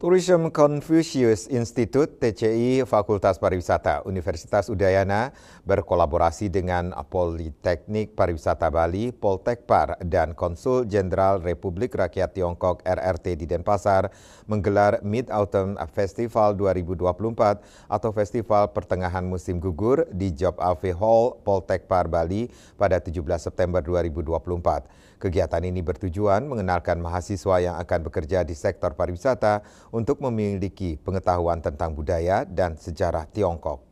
Tourism Confucius Institute (TCI) Fakultas Pariwisata Universitas Udayana berkolaborasi dengan Politeknik Pariwisata Bali, Poltekpar, dan Konsul Jenderal Republik Rakyat Tiongkok RRT di Denpasar menggelar Mid-Autumn Festival 2024 atau Festival Pertengahan Musim Gugur di Job Alve Hall Poltekpar Bali pada 17 September 2024. Kegiatan ini bertujuan mengenalkan mahasiswa yang akan bekerja di sektor pariwisata untuk memiliki pengetahuan tentang budaya dan sejarah Tiongkok.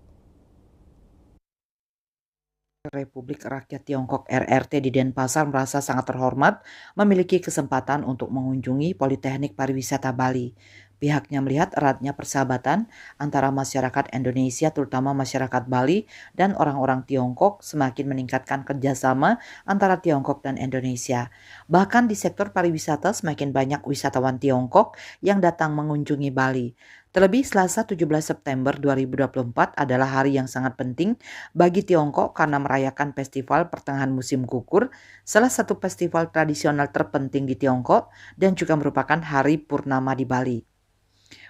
Republik Rakyat Tiongkok RRT di Denpasar merasa sangat terhormat memiliki kesempatan untuk mengunjungi Politeknik Pariwisata Bali. Pihaknya melihat eratnya persahabatan antara masyarakat Indonesia, terutama masyarakat Bali, dan orang-orang Tiongkok semakin meningkatkan kerjasama antara Tiongkok dan Indonesia. Bahkan di sektor pariwisata semakin banyak wisatawan Tiongkok yang datang mengunjungi Bali. Terlebih Selasa 17 September 2024 adalah hari yang sangat penting bagi Tiongkok karena merayakan festival pertengahan musim gugur, salah satu festival tradisional terpenting di Tiongkok dan juga merupakan hari purnama di Bali.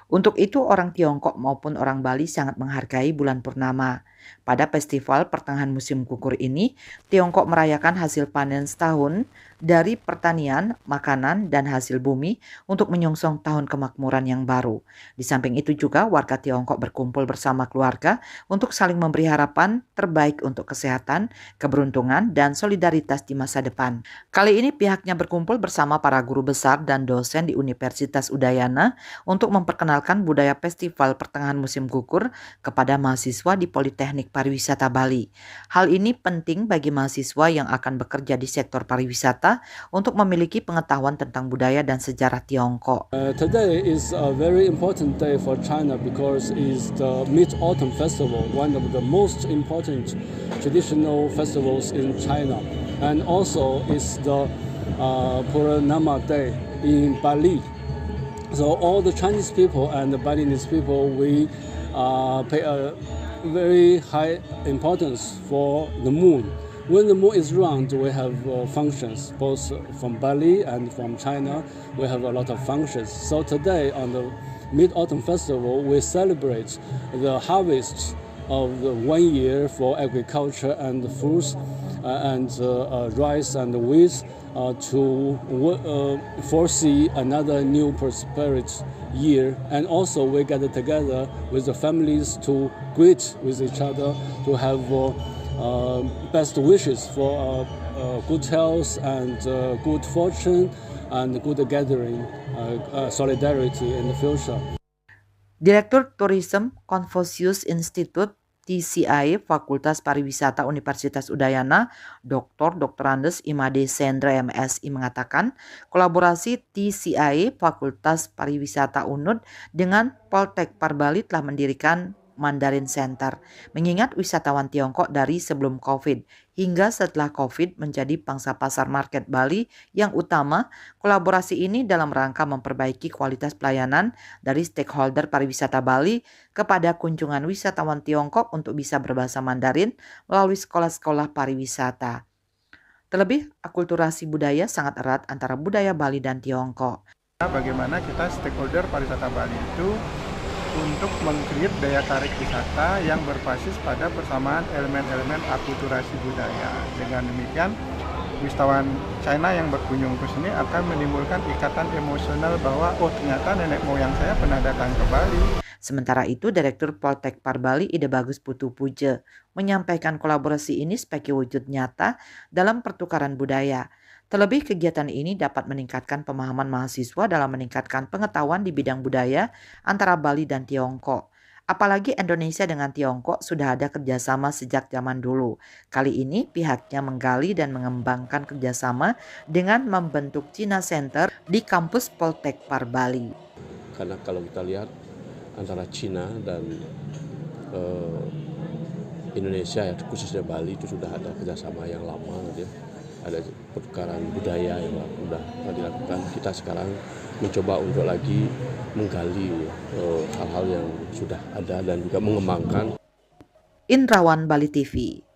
Untuk itu orang Tiongkok maupun orang Bali sangat menghargai bulan purnama. Pada festival pertengahan musim gugur ini, Tiongkok merayakan hasil panen setahun dari pertanian, makanan, dan hasil bumi untuk menyongsong tahun kemakmuran yang baru. Di samping itu juga warga Tiongkok berkumpul bersama keluarga untuk saling memberi harapan terbaik untuk kesehatan, keberuntungan, dan solidaritas di masa depan. Kali ini pihaknya berkumpul bersama para guru besar dan dosen di Universitas Udayana untuk memperkenalkan budaya festival pertengahan musim gugur kepada mahasiswa di Politeknik Pariwisata Bali. Hal ini penting bagi mahasiswa yang akan bekerja di sektor pariwisata untuk memiliki pengetahuan tentang budaya dan sejarah Tiongkok. Today is a very important day for China because it's the Mid-Autumn Festival, one of the most important traditional festivals in China, and also it's the Purnama Day in Bali. So all the Chinese people and the Balinese people, we pay a very high importance for the moon. When the moon is round, we have functions, both from Bali and from China. We have a lot of functions. So today on the Mid-Autumn Festival, we celebrate the harvest of the 1 year for agriculture and fruits and rice and wheat to foresee another new prosperous year. And also we gather together with the families to greet with each other, to have best wishes for good health and good fortune and good gathering, solidarity in the future. Direktur Tourism Confucius Institute TCI Fakultas Pariwisata Universitas Udayana, Dr. Andes Imade Sendra MSI mengatakan, kolaborasi TCI Fakultas Pariwisata UNUD dengan Poltekpar Bali telah mendirikan Mandarin Center, mengingat wisatawan Tiongkok dari sebelum COVID hingga setelah COVID menjadi pangsa pasar market Bali yang utama. Kolaborasi ini dalam rangka memperbaiki kualitas pelayanan dari stakeholder pariwisata Bali kepada kunjungan wisatawan Tiongkok untuk bisa berbahasa Mandarin melalui sekolah-sekolah pariwisata. Terlebih, akulturasi budaya sangat erat antara budaya Bali dan Tiongkok. Bagaimana kita stakeholder pariwisata Bali itu untuk meng-create daya tarik wisata yang berbasis pada persamaan elemen-elemen akulturasi budaya. Dengan demikian, wisatawan China yang berkunjung ke sini akan menimbulkan ikatan emosional bahwa oh ternyata nenek moyang saya pernah datang ke Bali. Sementara itu, Direktur Poltekpar Bali Ide Bagus Putu Puja menyampaikan kolaborasi ini sebagai wujud nyata dalam pertukaran budaya. Terlebih kegiatan ini dapat meningkatkan pemahaman mahasiswa dalam meningkatkan pengetahuan di bidang budaya antara Bali dan Tiongkok. Apalagi Indonesia dengan Tiongkok sudah ada kerjasama sejak zaman dulu. Kali ini pihaknya menggali dan mengembangkan kerjasama dengan membentuk China Center di kampus Poltekpar Bali. Karena kalau kita lihat antara China dan Indonesia, ya khususnya Bali, itu sudah ada kerjasama yang lama gitu ya. Ada pertukaran budaya yang sudah dilakukan. Kita sekarang mencoba untuk lagi menggali hal-hal yang sudah ada dan juga mengembangkan. Indrawan Bali TV.